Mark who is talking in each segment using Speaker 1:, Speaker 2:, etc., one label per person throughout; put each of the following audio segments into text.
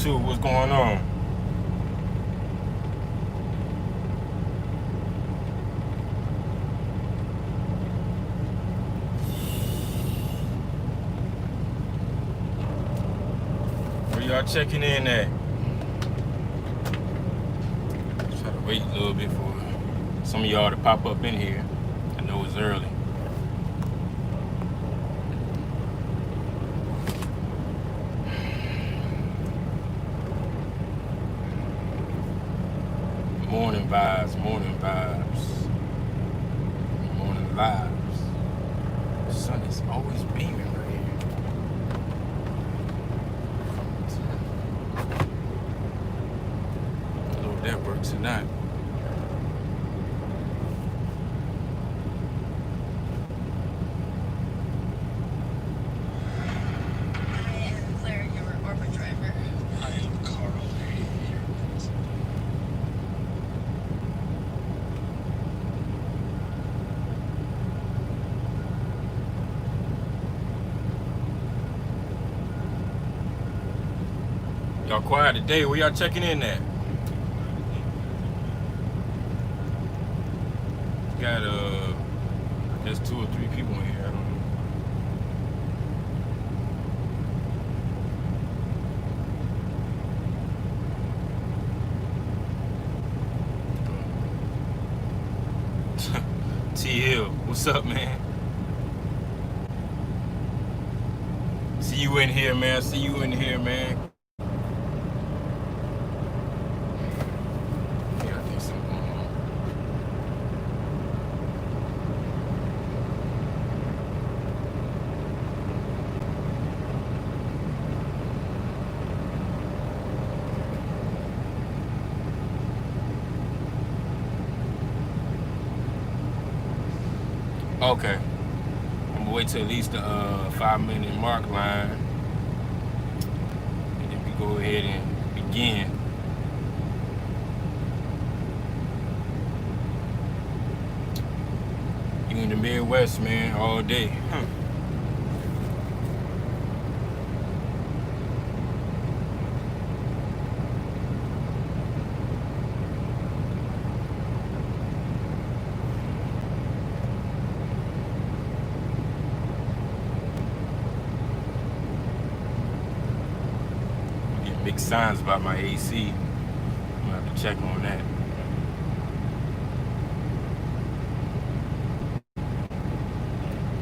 Speaker 1: YouTube. What's going on? Where y'all checking in at? Try to wait a little bit for some of y'all to pop up in here. I know it's early. Morning vibes, morning vibes, morning vibes. The sun is always beaming right here. I don't know if that works or not. Y'all quiet today. Where y'all checking in at? Got I guess 2 or 3 people in here. I don't know. T Hill, what's up, man? See you in here, man. See you in here, man. Okay, I'm gonna wait till at least the 5-minute mark line, and then we go ahead and begin. You in the Midwest, man, all day. Big signs about my AC. I'm gonna have to check on that.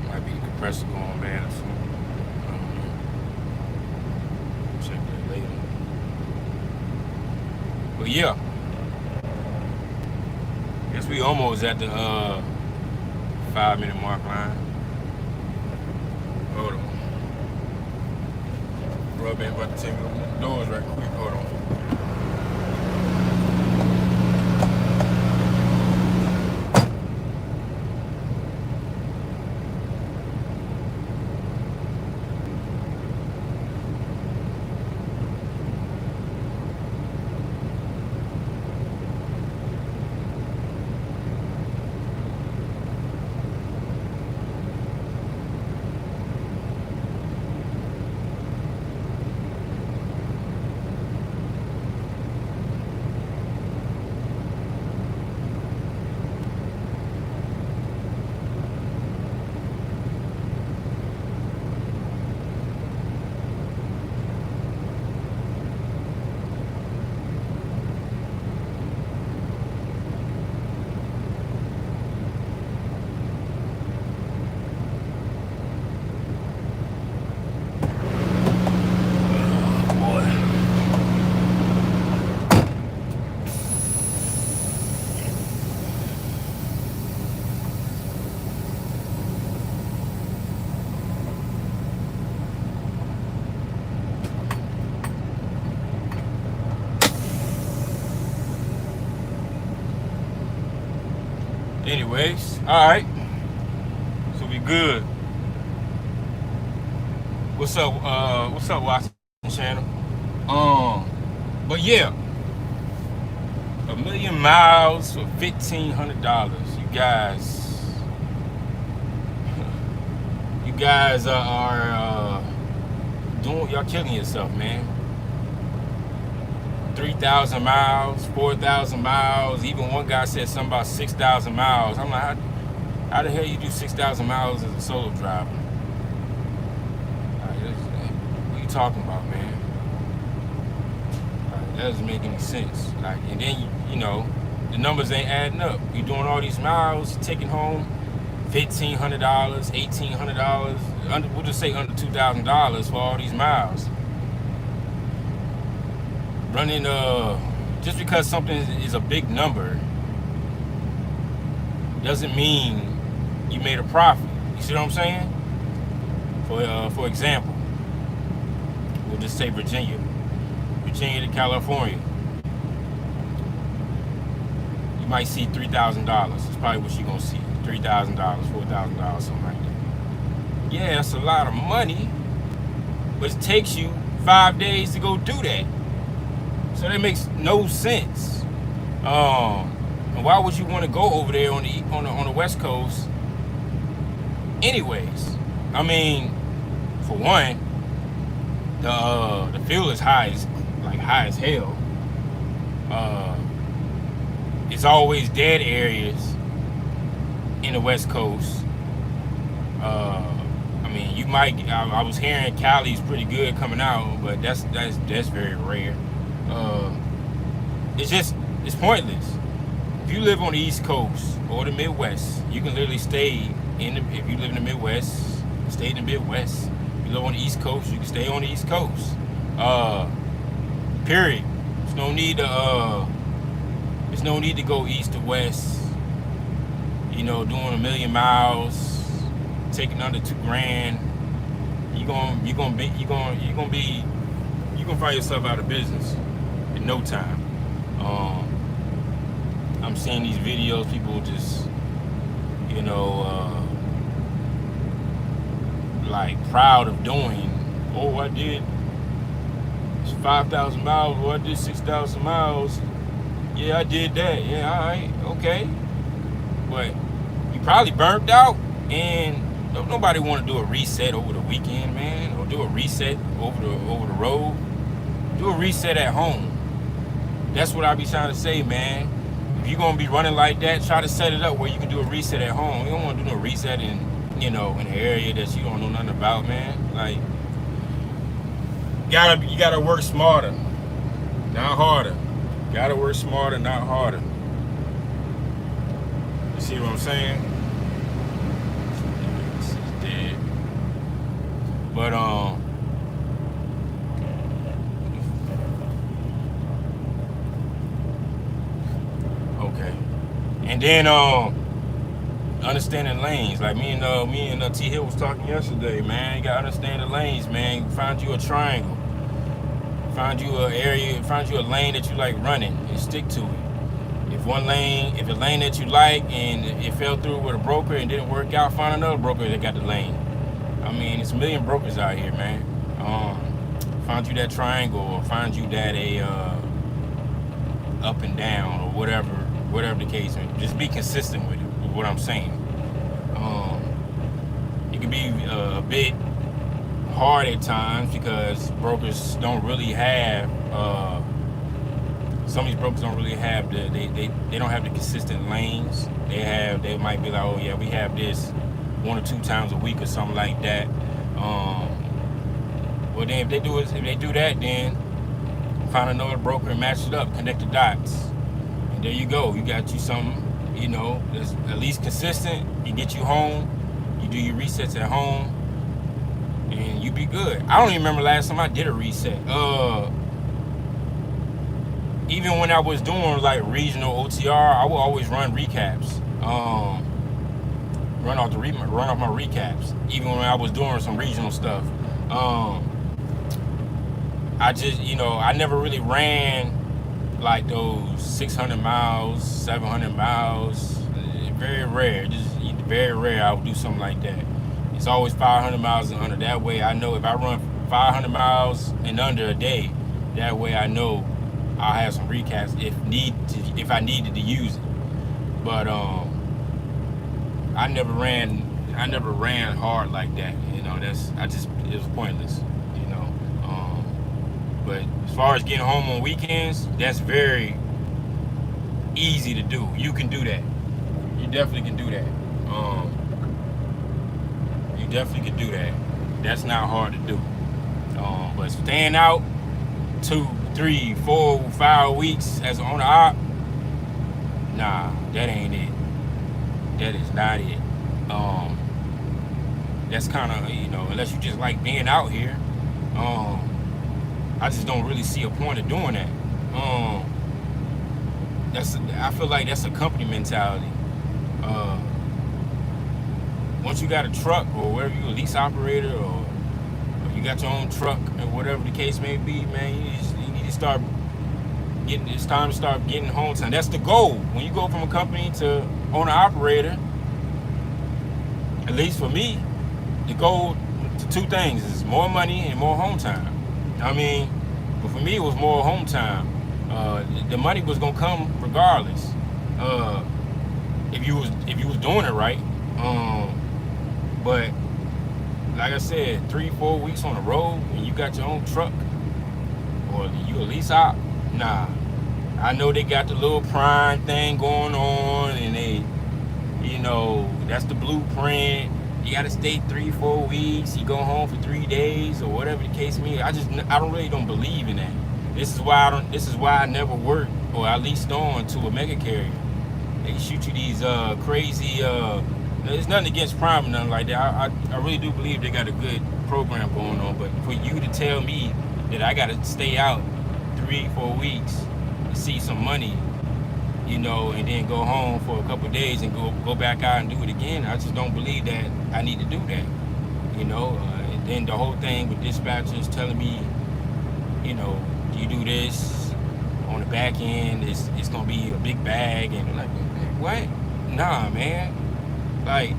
Speaker 1: Might be the compressor going bad or something. I don't know. Check that later. But yeah, guess we almost at the 5-minute mark line. Hold on. Rub in about to take me open the doors right quick. Hold on. Anyways, all right. So we good. What's up, Watson channel? But yeah, 1,000,000 miles for $1,500. You guys are doing, y'all killing yourself, man. 3,000 miles, 4,000 miles. Even one guy said something about 6,000 miles. I'm like, how the hell you do 6,000 miles as a solo driver? What are you talking about, man? That doesn't make any sense. Like, and then you know, the numbers ain't adding up. You're doing all these miles, taking home $1,500, $1,800. We'll just say under $2,000 for all these miles. Running, just because something is a big number doesn't mean you made a profit. You see what I'm saying? For example, we'll just say Virginia to California. You might see $3,000. That's probably what you're gonna see. $3,000, $4,000, something like that. Yeah, that's a lot of money, but it takes you 5 days to go do that. So that makes no sense. And why would you want to go over there on the West Coast? Anyways, I mean, for one, the fuel is high as hell. It's always dead areas in the West Coast. I mean, you might. I was hearing Cali's pretty good coming out, but that's very rare. It's pointless. If you live on the East Coast or the Midwest, you can literally stay if you live in the Midwest, stay in the Midwest. If you live on the East Coast, you can stay on the East Coast. Period. There's no need to go east to west. You know, doing 1,000,000 miles, taking under $2,000. You're gonna find yourself out of business in no time. I'm seeing these videos, people just, you know, like proud of doing. Oh, I did 5,000 miles. Or I did 6,000 miles. Yeah, I did that. Yeah, all right, okay. But you probably burnt out, and nobody want to do a reset over the weekend, man, or do a reset over the road. Do a reset at home. That's what I be trying to say, man. If you're gonna be running like that, try to set it up where you can do a reset at home. You don't want to do no reset in an area that you don't know nothing about, man. Like, you gotta work smarter, not harder. Gotta work smarter, not harder. You see what I'm saying? This is dead. But okay. And then understanding lanes. Like me and T Hill was talking yesterday, man. You gotta understand the lanes, man. Find you a triangle. Find you an area, find you a lane that you like running and stick to it. If a lane that you like and it fell through with a broker and didn't work out, find another broker that got the lane. I mean, it's a million brokers out here, man. Find you that triangle, or find you that up and down, or whatever the case may be. Just be consistent with it, with what I'm saying. It can be a bit hard at times because brokers don't really have some of these brokers don't really have they don't have the consistent lanes. They might be like, oh yeah, we have this 1 or 2 times a week or something like that. Well then if they do that, then find another broker and match it up, connect the dots, and there you go. You got you something, that's at least consistent. You get you home, you do your resets at home, and you be good. I don't even remember last time I did a reset. Even when I was doing like regional OTR, I would always run recaps. Run off my recaps. Even when I was doing some regional stuff. I just, I never really ran like those 600 miles, 700 miles. Very rare. Just very rare I would do something like that. It's always 500 miles and under. That way I know if I run 500 miles and under a day, that way I know I'll have some recaps if I needed to use it. But I never ran hard like that. It was pointless. But as far as getting home on weekends, that's very easy to do. You can do that. You definitely can do that. You definitely can do that. That's not hard to do. But staying out 2, 3, 4, 5 weeks as an owner op, nah, that ain't it. That is not it. That's kind of, unless you just like being out here, I just don't really see a point of doing that. I feel like that's a company mentality. Once you got a truck, or wherever you a lease operator, or you got your own truck, or whatever the case may be, man, you need to start getting. It's time to start getting home time. That's the goal. When you go from a company to owner operator, at least for me, the goal to 2 things is more money and more home time. I mean, but for me, it was more home time. The money was gonna come regardless. If you was doing it right. But like I said, 3, 4 weeks on the road and you got your own truck, or you a lease op, nah. I know they got the little prime thing going on, and they, that's the blueprint. You gotta stay 3, 4 weeks. You go home for 3 days, or whatever the case may be. I don't believe in that. This is why I never worked, or I leased on to a mega carrier. They shoot you these crazy. There's nothing against Prime or nothing like that. I really do believe they got a good program going on. But for you to tell me that I gotta stay out 3, 4 weeks to see some money, and then go home for a couple of days and go back out and do it again, I just don't believe that I need to do that. And then the whole thing with dispatchers telling me, you do this on the back end, it's gonna be a big bag, and like, what? Nah, man. Like,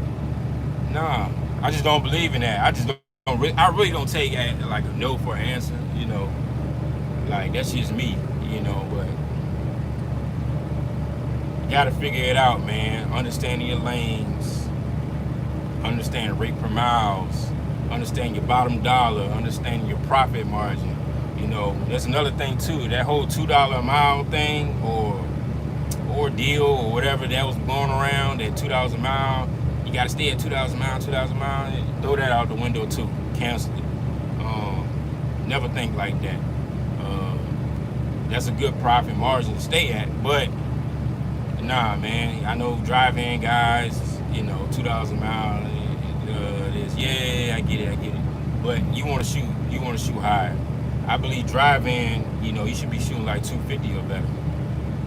Speaker 1: nah. I just don't believe in that. I really don't take like a no for an answer. Like, that's just me. But you gotta figure it out, man. Understanding your lanes, understanding rate per miles, understanding your bottom dollar, understanding your profit margin. There's another thing too. That whole $2 a mile thing, or deal, or whatever that was going around, that $2 a mile. You gotta stay at $2 a mile, $2 a mile. Throw that out the window too. Cancel it. Never think like that. That's a good profit margin to stay at, but nah, man. I know drive-in guys, $2 a mile. I get it. But you want to shoot higher. I believe drive-in, you should be shooting like 250 or better.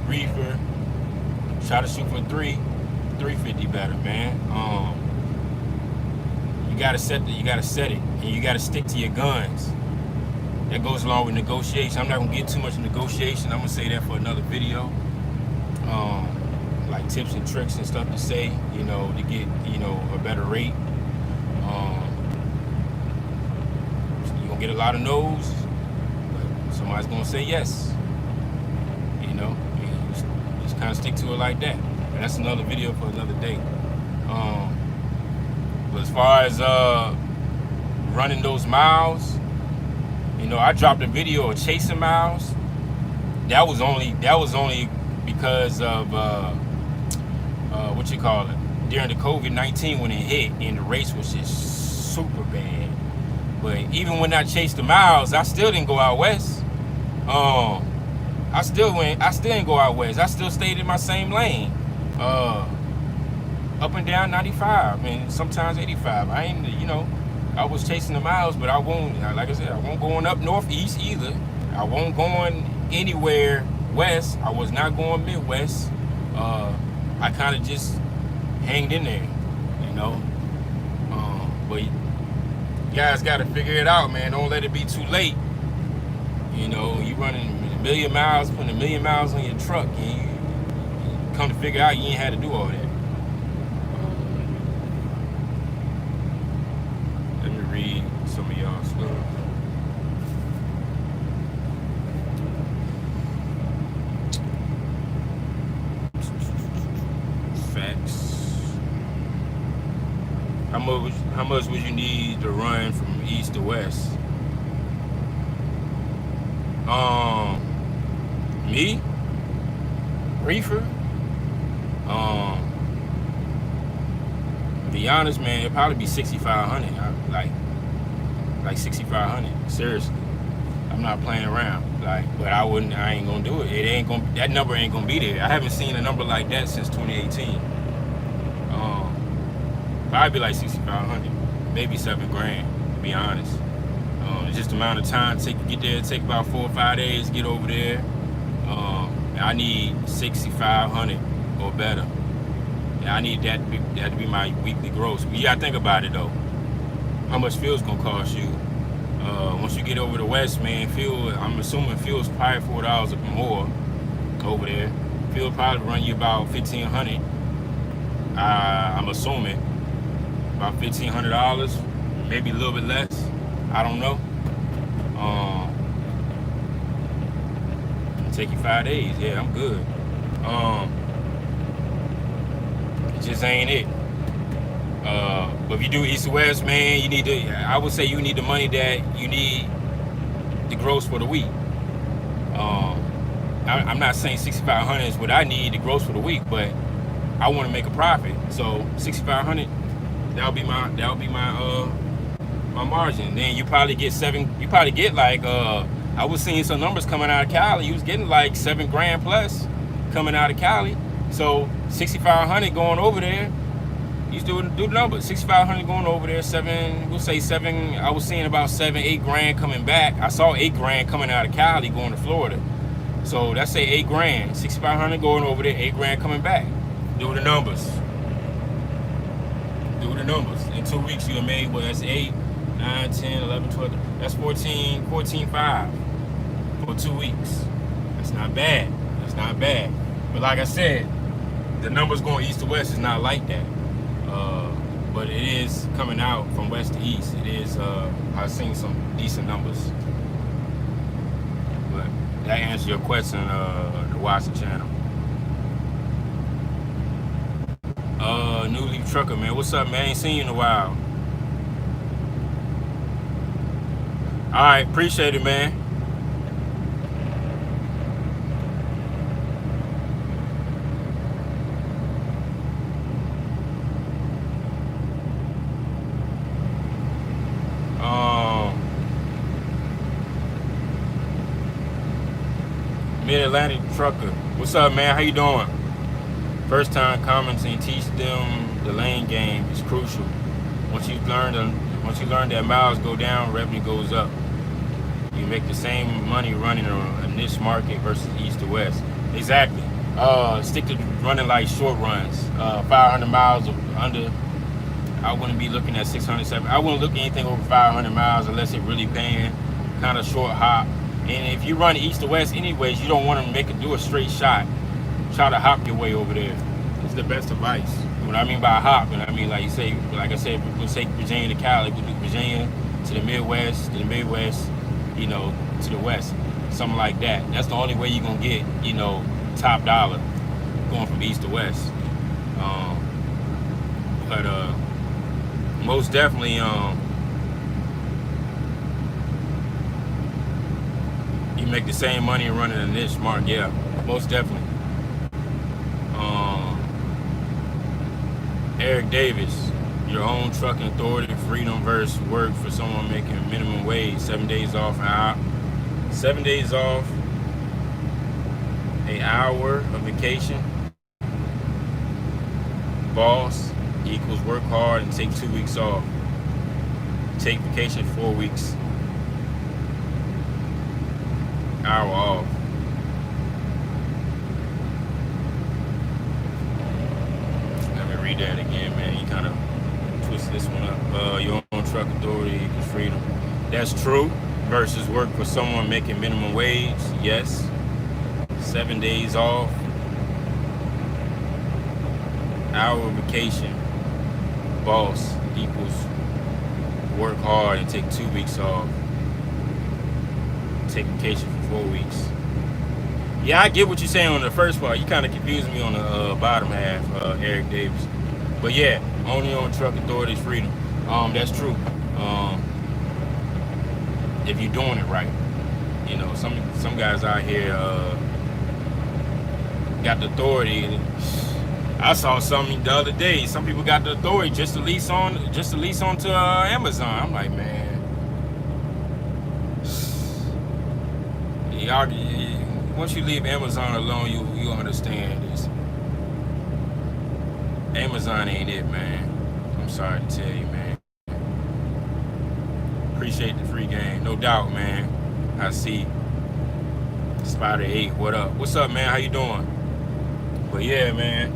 Speaker 1: Reefer, try to shoot for 350 better, man. You gotta set it, and you gotta stick to your guns. That goes along with negotiation. I'm not gonna get too much negotiation. I'm gonna say that for another video. Like tips and tricks and stuff to say, to get, a better rate. You're gonna get a lot of no's, but somebody's gonna say yes. You just kind of stick to it like that. And that's another video for another day. But as far as running those miles, I dropped a video of chasing miles. That was only because of during the COVID-19 when it hit, and the race was just super bad. But even when I chased the miles, I still didn't go out west. I still didn't go out west. I still stayed in my same lane. Up and down 95 and sometimes 85. I was chasing the miles, but I won't, like I said, I won't going up northeast either. I won't going anywhere west. I was not going Midwest. I kind of just hanged in there, but you guys got to figure it out, man. Don't let it be too late. You running a million miles, putting a million miles on your truck, and you come to figure out you ain't had to do all that. Let me read some of y'all's stuff. How much would you need to run from east to west? Me, reefer. Um, be honest, man, it'd probably be 6,500. Like 6,500. Seriously, I'm not playing around. Like, but I ain't gonna do it. It ain't gonna. That number ain't gonna be there. I haven't seen a number like that since 2018. Probably be like 6,500, maybe $7,000. To be honest, it's just the amount of time to get there. It take about 4 or 5 days to get over there. I need 6,500 or better. Yeah, I need that to be my weekly gross. But you gotta think about it though. How much fuel's gonna cost you? Once you get over the west, man, fuel. I'm assuming fuel's probably $4 or more over there. Fuel probably run you about 1,500. I'm assuming about $1,500, maybe a little bit less. I don't know. It'll take you 5 days. Yeah, I'm good. It just ain't it. But if you do east to west, man, you need to. I would say you need the money that you need the gross for the week. I'm not saying 6,500 is what I need the gross for the week, but I want to make a profit. So 6,500, that'll be my my margin. Then you probably get You probably get like I was seeing some numbers coming out of Cali. You was getting like $7,000 plus coming out of Cali. So 6,500 going over there. You do the numbers. 6,500 going over there. We'll say seven. I was seeing about $7,000-8,000 coming back. I saw $8,000 coming out of Cali going to Florida. So let's say $8,000. 6,500 going over there. $8,000 coming back. Do the numbers. In 2 weeks you have made what? That's 8, 9, 10, 11, 12. That's 14,500 for 2 weeks. That's not bad. But like I said, the numbers going east to west is not like that. But it is coming out from west to east. It is. I've seen some decent numbers. But that answers your question. To watch the channel. New Leaf Trucker, man. What's up, man? Ain't seen you in a while. All right, appreciate it, man. Mid-Atlantic Trucker. What's up, man? How you doing? First time commenting, teach them the lane game is crucial. Once you learn that miles go down, revenue goes up. You make the same money running a niche market versus east to west. Exactly. Stick to running like short runs. 500 miles or under. I wouldn't be looking at 600, 700. I wouldn't look at anything over 500 miles unless it really paying. Kind of short hop. And if you run east to west anyways, you don't want to do a straight shot. Try to hop your way over there. It's the best advice. What I mean by hop, and I mean like I said, we'll take Virginia to Cali, we'll do Virginia to the Midwest, to the west, something like that. That's the only way you're gonna get, top dollar going from east to west. But most definitely, you make the same money running a niche market. Yeah, most definitely. Eric Davis, your own trucking authority, freedom versus work for someone making minimum wage. 7 days off an hour. 7 days off, an hour of vacation. Boss equals work hard and take 2 weeks off. Take vacation 4 weeks. Hour off. Read that again, man. You kind of twist this one up. Your own truck authority equals freedom. That's true. Versus work for someone making minimum wage. Yes. 7 days off. Hour vacation. Boss equals work hard and take 2 weeks off. Take vacation for 4 weeks. Yeah, I get what you're saying on the first part. You kind of confused me on the bottom half, Eric Davis. But yeah, only on truck authorities freedom. That's true. If you're doing it right. You know, some guys out here got the authority. I saw something the other day. Some people got the authority just to lease onto Amazon. I'm like, man, y'all. Once you leave Amazon alone, you understand this. Amazon ain't it, man. I'm sorry to tell you, man. Appreciate the free game, no doubt, man. I see Spider 8. What up? What's up, man? How you doing? But yeah, man,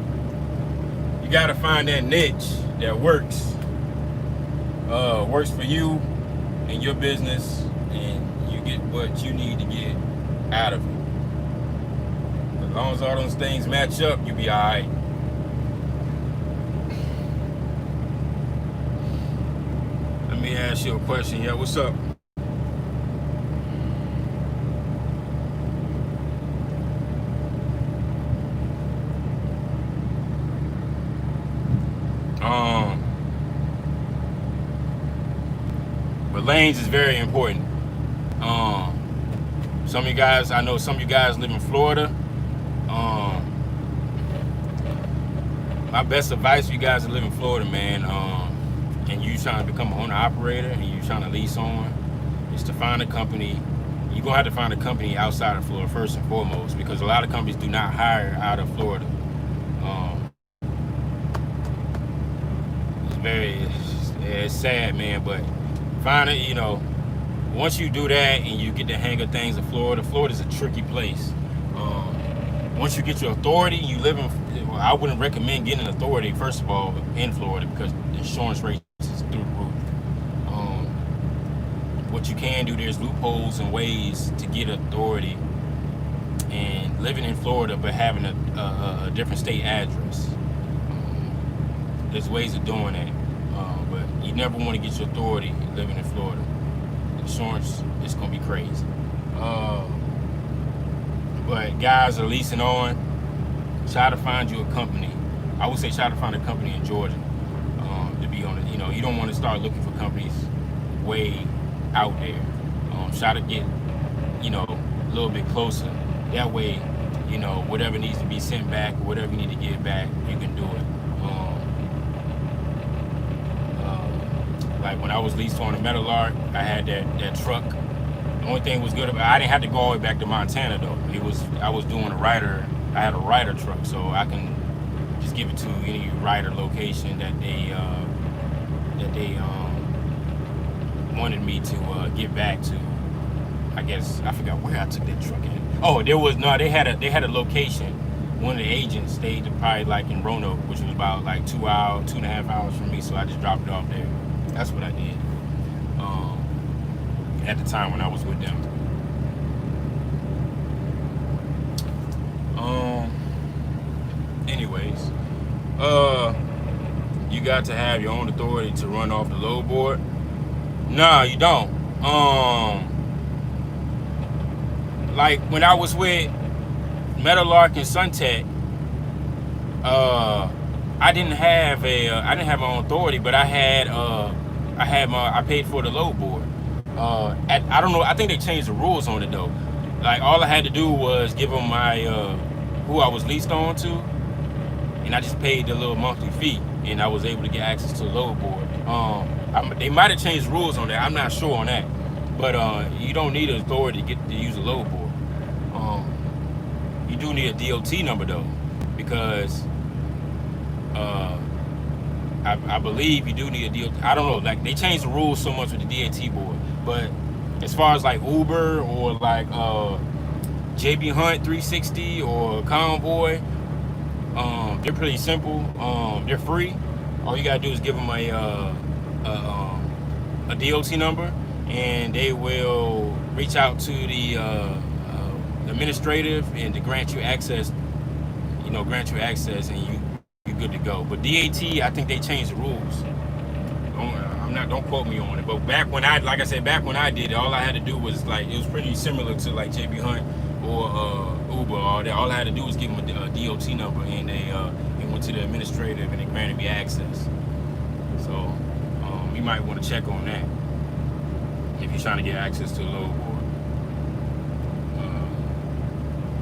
Speaker 1: you gotta find that niche that works for you and your business, and you get what you need to get out of it. As long as all those things match up, you'll be all right. Let me ask you a question. Yeah, what's up? But lanes is very important. Some of you guys, I know some of you guys live in Florida. My best advice for you guys that live in Florida, man, and you trying to become an owner operator and you trying to lease on, is to find a company. You're gonna have to find a company outside of Florida first and foremost, because a lot of companies do not hire out of Florida. It's sad, man, but find it. You know, once you do that and you get the hang of things in Florida's a tricky place. Once you get your authority, you live in. Well, I wouldn't recommend getting an authority first of all in Florida, because the insurance rates is through the roof. What you can do, there's loopholes and ways to get authority and living in Florida but having a different state address. There's ways of doing that, but you never want to get your authority living in Florida. Insurance is going to be crazy. But guys are leasing on, try to find you a company. I would say try to find a company in Georgia to be on it. You know, you don't want to start looking for companies way out there. Try to get, you know, a little bit closer. That way, you know, whatever needs to be sent back, or whatever you need to get back, you can do it. Like when I was leased on a Meadowlark, I had that truck. The only thing was good about it, I didn't have to go all the way back to Montana though. I was doing a Ryder. I had a Ryder truck, so I can just give it to any Ryder location that they wanted me to get back to. I guess I forgot where I took that truck in. Oh, they had a location. One of the agents stayed probably like in Roanoke, which was about like 2.5 hours from me, so I just dropped it off there. That's what I did at the time when I was with them. Anyways, you got to have your own authority to run off the load board. No, you don't. Like when I was with Meadowlark and Suntech, I didn't have my own authority, but I paid for the load board. I don't know. I think they changed the rules on it though. Like all I had to do was give them my who I was leased on to, and I just paid the little monthly fee, and I was able to get access to the load board. They might have changed rules on that. I'm not sure on that, but you don't need an authority to get to use a load board. You do need a DOT number though, because I believe you do need a DOT. I don't know, like they changed the rules so much with the DOT board, but as far as like Uber or like JB Hunt 360 or Convoy, they're pretty simple. They're free. All you gotta do is give them a DOT number, and they will reach out to the administrative and to grant you access. And you're good to go. But DAT, I think they changed the rules. Don't quote me on it. But back when I did it, all I had to do was like, it was pretty similar to like JB Hunt or Uber. All I had to do was give them a DOT number, and they went to the administrative and they granted me access. So you might want to check on that if you're trying to get access to the load board.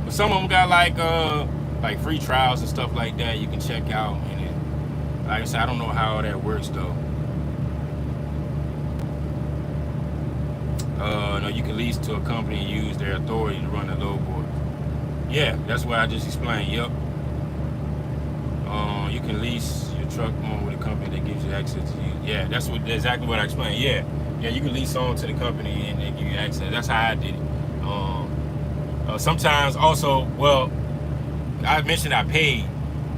Speaker 1: But some of them got like free trials and stuff like that you can check out. And then, like I said, I don't know how that works though. No, you can lease to a company and use their authority to run the load board. Yeah, that's what I just explained. Yep. You can lease your truck on with a company that gives you access to you. Yeah, that's exactly what I explained. Yeah, you can lease on to the company and they give you access. That's how I did it. Sometimes also, well, I mentioned I paid.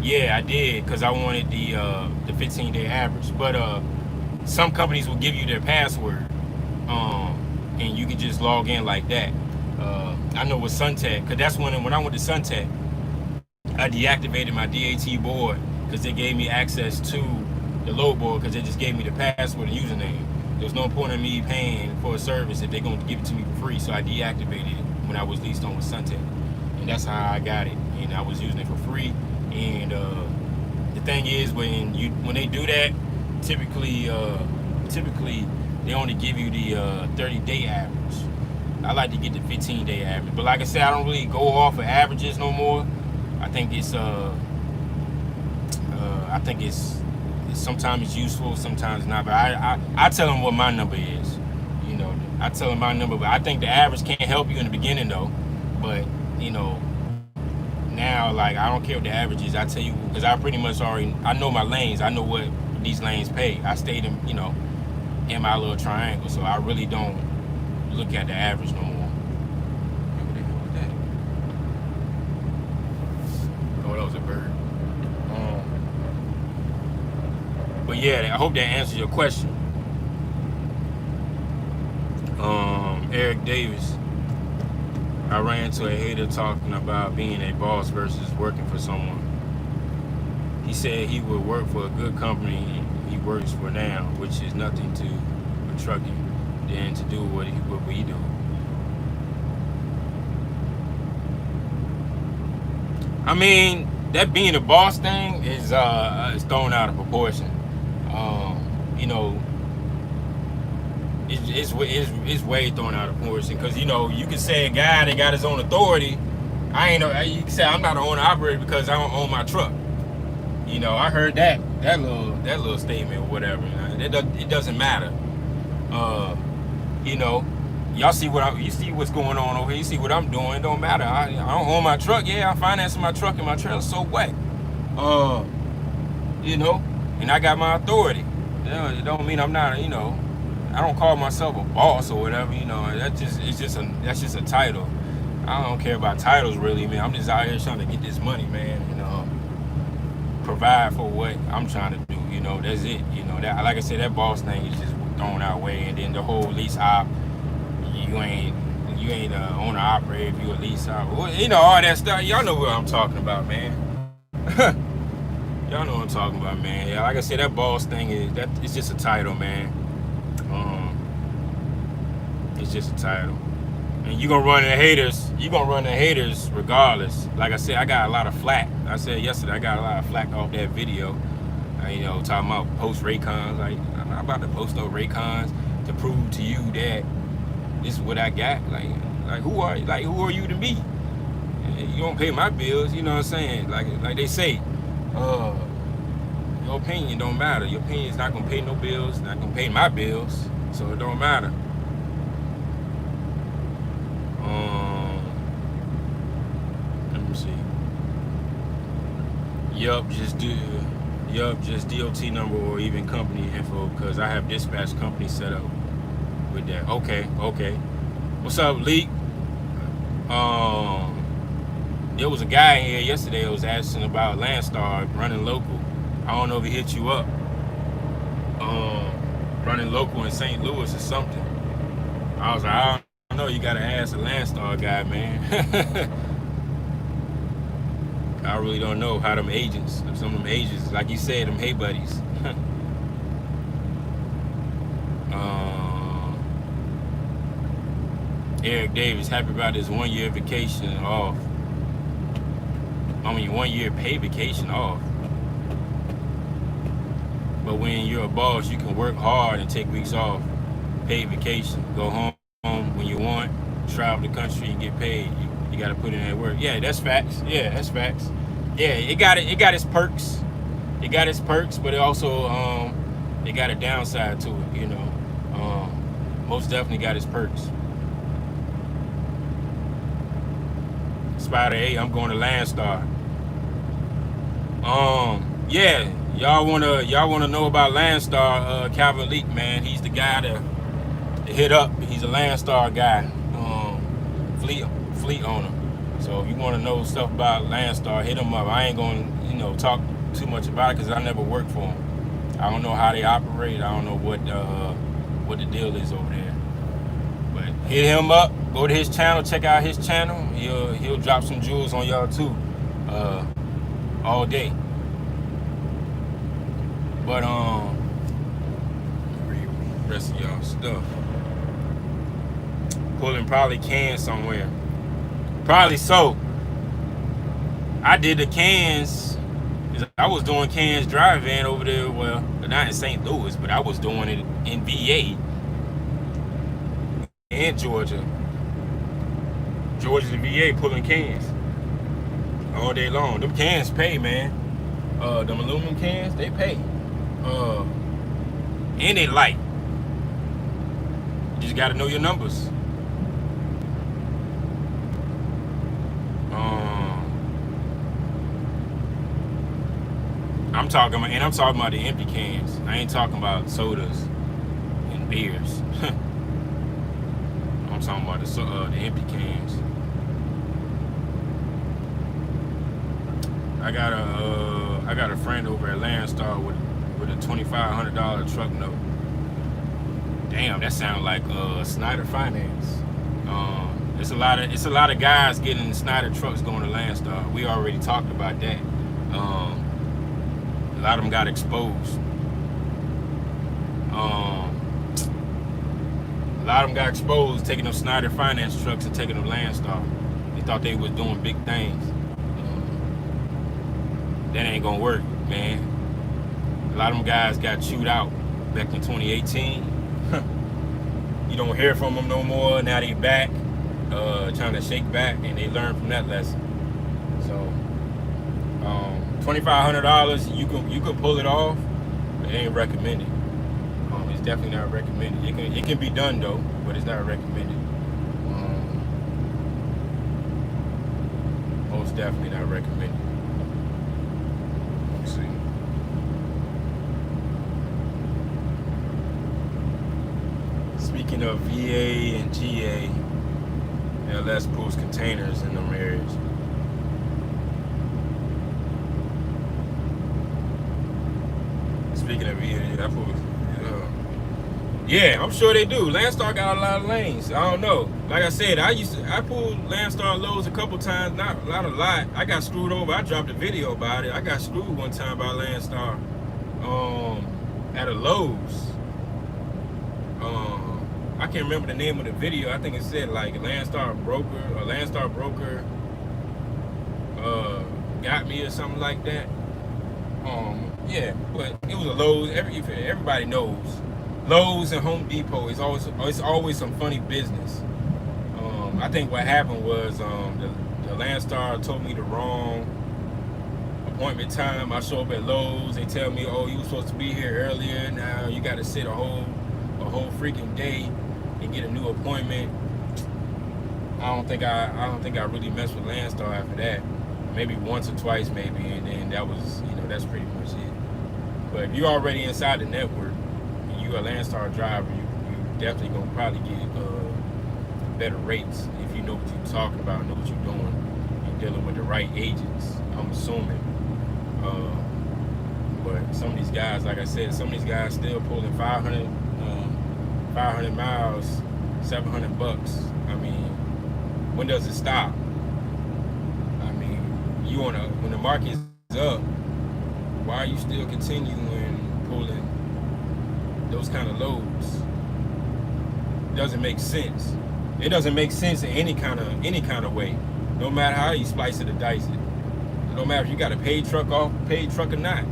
Speaker 1: Yeah, I did because I wanted the 15-day average. But some companies will give you their password, and you can just log in like that. I know with Suntech, because that's when I went to Suntech, I deactivated my DAT board because they gave me access to the load board because they just gave me the password and username. There's no point in me paying for a service if they're going to give it to me for free. So I deactivated it when I was leased on with Suntech, and that's how I got it. And I was using it for free. And the thing is, when they do that, typically they only give you the 30-day average. I like to get the 15-day average, but like I said, I don't really go off of averages no more. I think it's sometimes it's useful, sometimes not. But I tell them what my number is. I tell them my number, but I think the average can't help you in the beginning though. But now, like, I don't care what the average is. I tell you, because I pretty much I know my lanes. I know what these lanes pay. I stayed in in my little triangle, so I really don't look at the average no more. What the hell was that? Oh, that was a bird. But yeah, I hope that answers your question. Eric Davis. I ran into a hater talking about being a boss versus working for someone. He said he would work for a good company he works for now, which is nothing to a trucking, than to do what we do. I mean, that being a boss thing is thrown out of proportion. It's way thrown out of proportion because you can say a guy that got his own authority. You can say I'm not an owner operator because I don't own my truck. I heard that little statement or whatever. It doesn't matter. Y'all see you see what's going on over here. You see what I'm doing. It don't matter. I don't own my truck. Yeah, I'm financing my truck and my trailer. So what? And I got my authority. It don't mean I'm not. I don't call myself a boss or whatever. That's just a title. I don't care about titles really, man. I'm just out here trying to get this money, man. Provide for what I'm trying to do. That's it. That, like I said, that boss thing is just thrown out way. And then the whole lease op, you ain't an owner operator if you a lease op. All that stuff. Y'all know what I'm talking about, man. Y'all know what I'm talking about, man. Yeah, like I said, that boss thing it's just a title, man. It's just a title. And you're gonna run the haters regardless. Like I said, I got a lot of flack. I said yesterday I got a lot of flack off that video. Talking about post Raycons. Like, I'm not about to post no Raycons to prove to you that this is what I got. Like who are you to me? You don't pay my bills, you know what I'm saying? Like they say, your opinion don't matter. Your opinion is not gonna pay no bills, not gonna pay my bills, so it don't matter. Let me see. Just DOT number or even company info because I have dispatch company set up with that. Okay. What's up, Leak? There was a guy here yesterday that was asking about Landstar running local. I don't know if he hit you up. Running local in St. Louis or something. I was like, I don't know. You gotta ask the Landstar guy, man. I really don't know how some of them agents, like you said, them hey buddies. Eric Davis, happy about this 1 year vacation off. 1 year paid vacation off. But when you're a boss, you can work hard and take weeks off. Paid vacation. Go home when you want, travel the country and get paid. You You got to put in that work. Yeah, that's facts. Yeah, that's facts. Yeah, it got its perks. It got its perks, but it also it got a downside to it. You know, most definitely got its perks. Spider 8, I'm going to Landstar. Yeah, y'all wanna know about Landstar? Calvin Leak, man, he's the guy to hit up. He's a Landstar guy, fleet owner. So if you want to know stuff about Landstar, hit him up. I ain't gonna talk too much about it because I never worked for him. I don't know how they operate. I don't know what the deal is over there. But hit him up. Go to his channel. Check out his channel. He'll drop some jewels on y'all too, all day. But read the rest of y'all stuff. Pulling probably cans somewhere. Probably so. I did the cans. I was doing cans drive-in over there. Well, not in St. Louis, but I was doing it in VA and Georgia. Georgia to VA pulling cans all day long. Them cans pay, man. Them aluminum cans, they pay. And they light. You just gotta know your numbers. I'm talking about the empty cans. I ain't talking about sodas and beers. I'm talking about the empty cans. I got a friend over at Landstar with a $2,500 truck note. Damn, that sounds like Snyder Finance. It's a lot of guys getting Snyder trucks going to Landstar. We already talked about that. A lot of them got exposed. A lot of them got exposed taking them Snyder Finance trucks and taking them Landstar. They thought they was doing big things. That ain't gonna work, man. A lot of them guys got chewed out back in 2018. You don't hear from them no more. Now they back, trying to shake back, and they learned from that lesson. So, $2,500, you can pull it off, but it ain't recommended. It's definitely not recommended. It can be done though, but it's not recommended. Most definitely not recommended. Let's see. Speaking of VA and GA, LS pulls containers in them areas. Speaking of VA, I pull. Yeah, I'm sure they do. Landstar got a lot of lanes. I don't know. Like I said, I pulled Landstar loads a couple times, not a lot. I got screwed over. I dropped a video about it. I got screwed one time by Landstar at a Lowe's. I can't remember the name of the video. I think it said like Landstar broker got me or something like that. Yeah, but it was a Lowe's. Everybody knows Lowe's and Home Depot is always some funny business. I think what happened was the Landstar told me the wrong appointment time. I show up at Lowe's. They tell me, "Oh, you were supposed to be here earlier. Now you got to sit a whole freaking day and get a new appointment." I don't think I really messed with Landstar after that. Maybe once or twice, maybe, and then that was that's pretty much it. But if you're already inside the network, and you're a Landstar driver, you definitely gonna probably get better rates if you know what you're talking about, know what you're doing, you're dealing with the right agents. I'm assuming. But some of these guys, like I said, still pulling 500 miles, $700. I mean, when does it stop? I mean, when the market is up, why are you still continuing pulling those kind of loads? It doesn't make sense. It doesn't make sense in any kind of way. No matter how you splice it or dice it. No matter if you got a paid truck or not.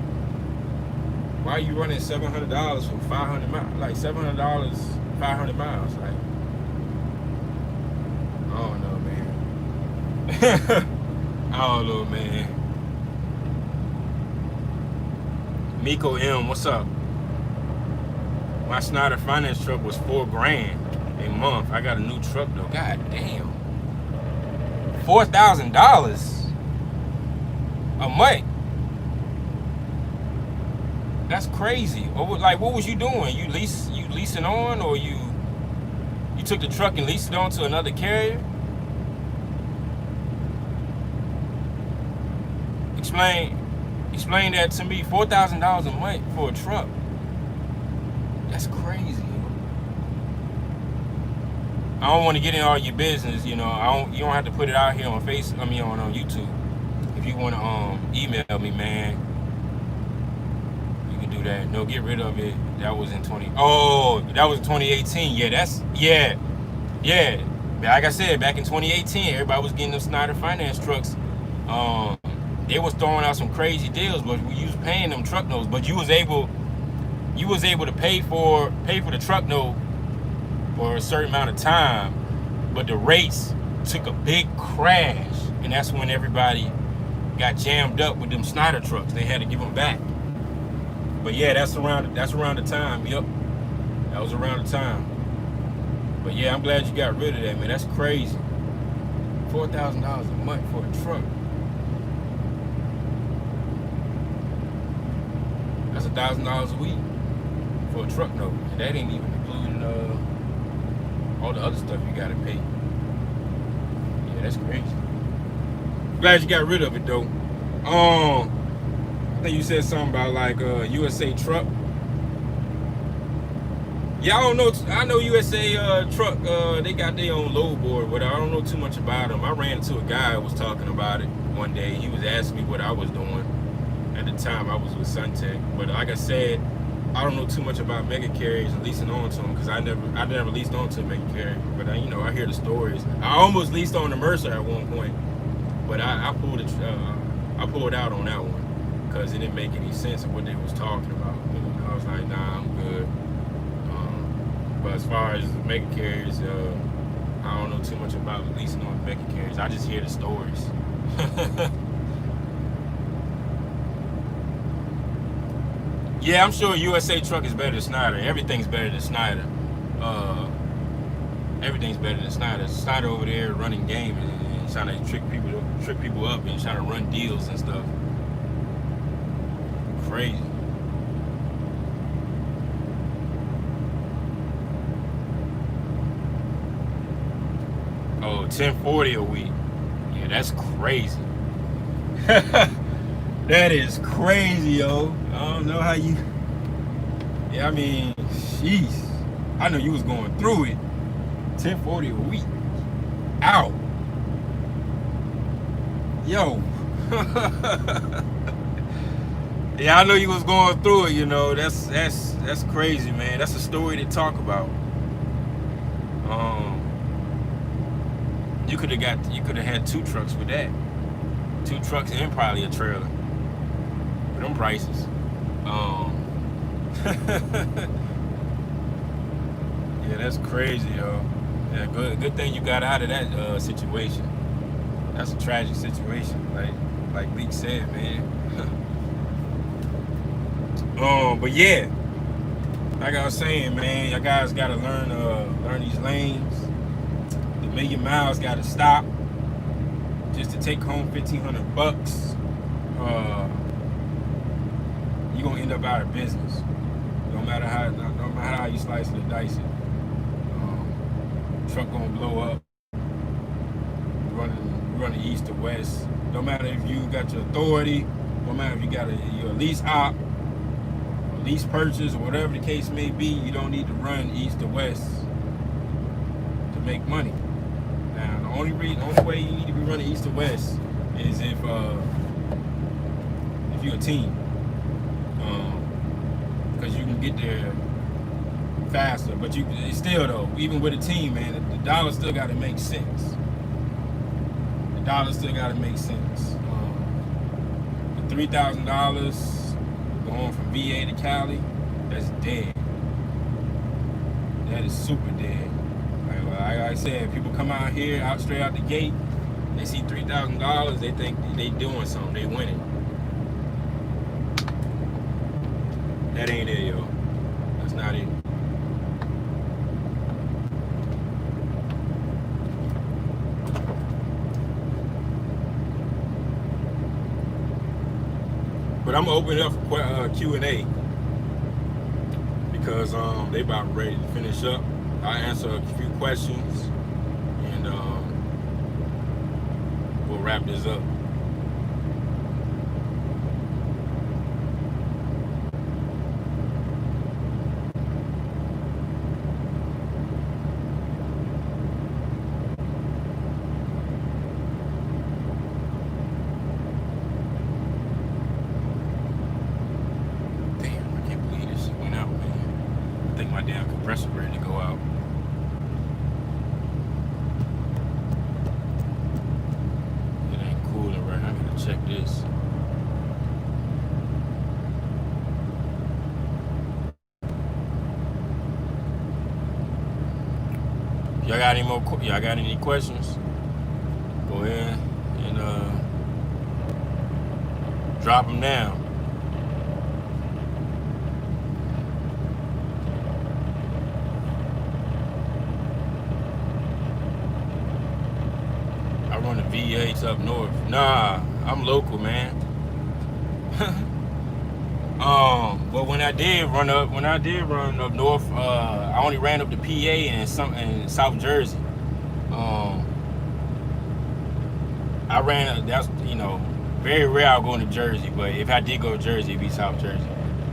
Speaker 1: Why are you running $700 for 500 miles? Like $700, 500 miles. Like, I don't know, man. I don't know, man. Miko M, what's up? My Snyder finance truck was $4,000 a month. I got a new truck though. God damn. $4,000 a month. That's crazy. What was you doing? You leasing on, or you took the truck and leased it on to another carrier? Explain that to me. $4,000 a month for a truck. That's crazy. I don't want to get in all your business, you know. You don't have to put it out here on on YouTube. If you want to email me, man, you can do that. No, get rid of it. That was in 2018. Yeah. Like I said, back in 2018, everybody was getting them Snyder finance trucks. They was throwing out some crazy deals, but you was paying them truck notes. But you was able to pay for the truck note for a certain amount of time, but the rates took a big crash, and that's when everybody got jammed up with them Snyder trucks. They had to give them back. But yeah, that's around the time. Yep, that was around the time. But yeah, I'm glad you got rid of that, man. That's crazy. $4,000 a month for a truck. That's $1,000 a week for a truck note, and that ain't even including all the other stuff you gotta pay. Yeah, that's crazy. Glad you got rid of it though. I think you said something about like USA Truck. Yeah, I don't know. I know USA Truck. They got their own load board, but I don't know too much about them. I ran into a guy who was talking about it one day. He was asking me what I was doing. At the time, I was with Suntech, but like I said, I don't know too much about mega carriers and leasing on to them because I never leased on to a mega carrier. But I hear the stories. I almost leased on the Mercer at one point, but I pulled out on that one because it didn't make any sense of what they was talking about. I was like, nah, I'm good. But as far as mega carriers, I don't know too much about leasing on mega carriers. I just hear the stories. Yeah, I'm sure USA Truck is better than Snyder. Everything's better than Snyder. Everything's better than Snyder. Snyder over there running game and trying to trick people up and trying to run deals and stuff. Crazy. Oh, 1040 a week. Yeah, that's crazy. That is crazy, yo. I don't know how you. Yeah, I mean, jeez. I know you was going through it. 1040 a week. Ow. Yo. Yeah, I know you was going through it. That's crazy, man. That's a story to talk about. You could have had 2 trucks with that. 2 trucks and probably a trailer. For them prices. Yeah, that's crazy, yo. Yeah, good thing you got out of that situation. That's a tragic situation, like Leak said, man. But yeah, like I was saying, man, y'all guys gotta learn these lanes. The million miles gotta stop just to take home $1,500. You're gonna end up out of business. No matter how you slice it or dice it. Truck gonna blow up. Running east to west. No matter if you got your authority, no matter if you got your lease op, or lease purchase, or whatever the case may be, you don't need to run east to west to make money. Now, the only way you need to be running east to west is if you're a team, because you can get there faster. But still though, even with a team, man, the dollar still got to make sense. The dollar still got to make sense. The $3,000 going from VA to Cali, that's dead. That is super dead. Like I said, people come out here straight out the gate, They see $3,000, they think they doing something, they winning. That ain't it, yo. That's not it. But I'm gonna open it up for Q&A because they about ready to finish up. I answer a few questions and we'll wrap this up. My damn compressor ready to go out. It ain't cooling right now. I gotta check this. Y'all got any more? Y'all got any questions? Go ahead and drop them down. Run the V8s up north. Nah, I'm local, man. But when I did run up north, I only ran up to PA and South Jersey. I ran. That's very rare I'll go into Jersey, but if I did go to Jersey, it'd be South Jersey.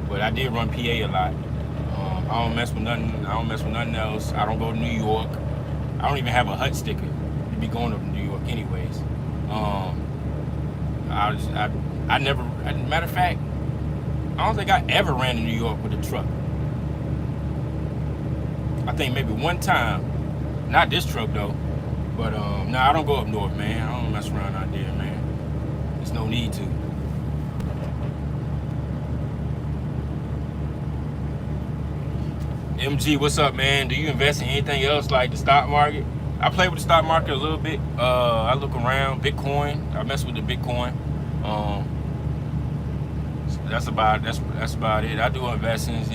Speaker 1: But I did run PA a lot. I don't mess with nothing. I don't mess with nothing else. I don't go to New York. I don't even have a HUD sticker to be going up to New York anyways. I never, matter of fact, I don't think I ever ran to New York with a truck. I think maybe one time, not this truck though, but no, I don't go up north, man. I don't mess around out there, man. There's no need to. MG, what's up, man? Do you invest in anything else like the stock market? I play with the stock market a little bit. I look around. Bitcoin. I mess with the Bitcoin. So that's about it. I do investments.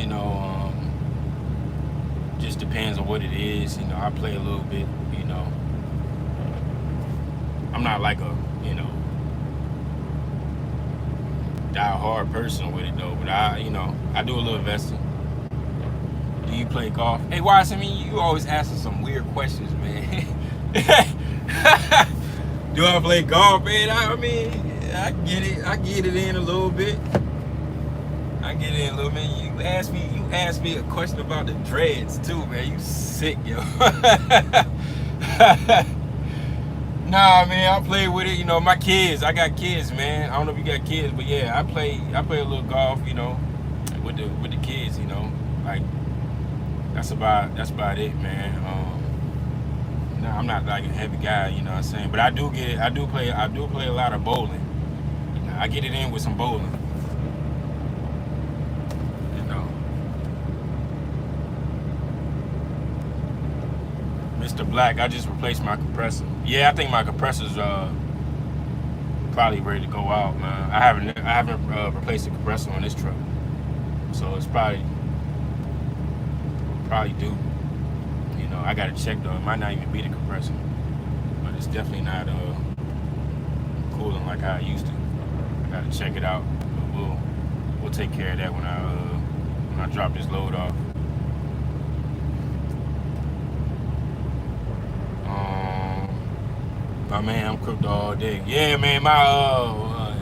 Speaker 1: Just depends on what it is. I play a little bit. I'm not like a die-hard person with it though. But I do a little investing. Do you play golf? Hey, Wise, you always asking some weird questions, man. Do I play golf, man? I get it. I get it in a little bit. You asked me a question about the dreads too, man. You sick, yo. Nah, man, I play with it. My kids. I got kids, man. I don't know if you got kids, but yeah, I play a little golf, with the kids, like. That's about it, man. No, I'm not like a heavy guy, you know what I'm saying. But I do play a lot of bowling. I get it in with some bowling. Mr. Black, I just replaced my compressor. Yeah, I think my compressor's probably ready to go out, man. I haven't replaced the compressor on this truck, so it's probably due. I gotta check though. It might not even be the compressor, but it's definitely not cooling like how I used to. I gotta check it out. But we'll take care of that when I drop this load off. My man, I'm crypto all day. Yeah, man, my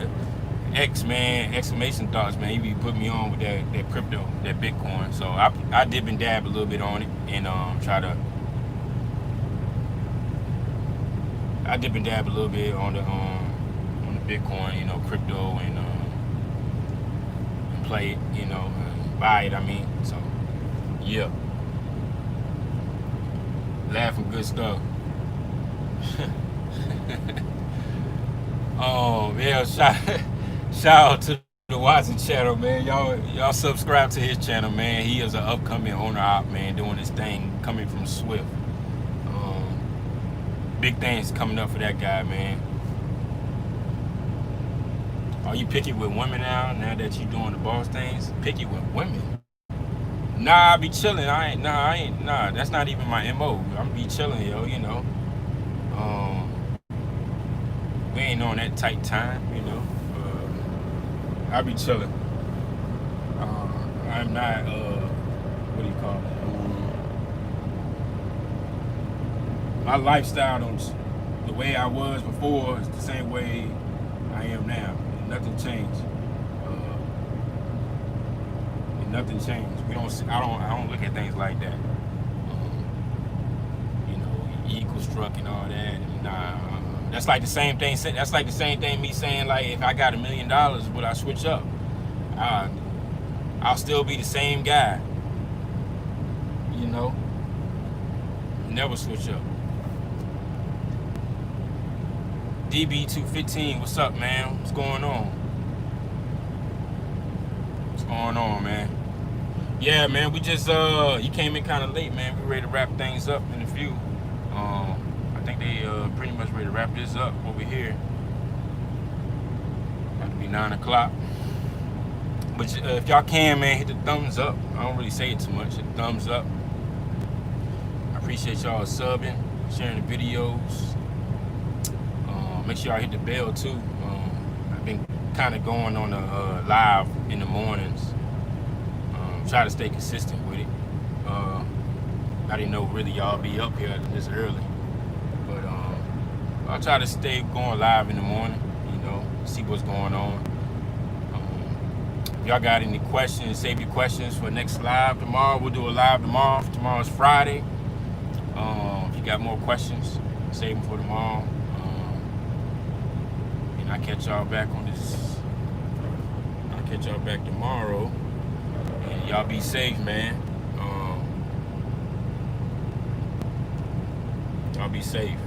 Speaker 1: exclamation thoughts, man. He be putting me on with that crypto, that Bitcoin. So I dip and dab a little bit on it and I dip and dab a little bit on the Bitcoin, crypto and play it, buy it. So yeah, laughing good stuff. Yeah, shout out to the Watson channel, man. Y'all subscribe to his channel, man. He is an upcoming owner op, man, doing his thing, coming from Swift. big things coming up for that guy, man. Are you picky with women now that you doing the boss things? Picky with women? Nah, I be chilling. Nah, that's not even my MO. I'm be chilling, yo, you know. We ain't on that tight time, you know. I be chilling. I'm not, what do you call it? My lifestyle, the way I was before is the same way I am now. Nothing changed. Nothing changed. I don't look at things like that. You know, equal struck and all that. And nah, that's like the same thing. That's like the same thing me saying, like, if I got $1 million, would I switch up? I'll still be the same guy. You know, never switch up. DB215, what's up, man? What's going on? What's going on, man? Yeah, man, we just you came in kind of late, man. We ready to wrap things up in a few. I think they pretty much ready to wrap this up over here. About to be 9 o'clock. But if y'all can, man, hit the thumbs up. I don't really say it too much. Hit the thumbs up. I appreciate y'all subbing, sharing the videos. Make sure y'all hit the bell too. I've been kind of going on the live in the mornings. Try to stay consistent with it. I didn't know really y'all be up here this early, but I'll try to stay going live in the morning. You know, see what's going on. If y'all got any questions, save your questions for next live tomorrow. We'll do a live tomorrow. Tomorrow's Friday. If you got more questions, save them for tomorrow. And I'll catch y'all back on this. I'll catch y'all back tomorrow. And y'all be safe, man. Y'all be safe.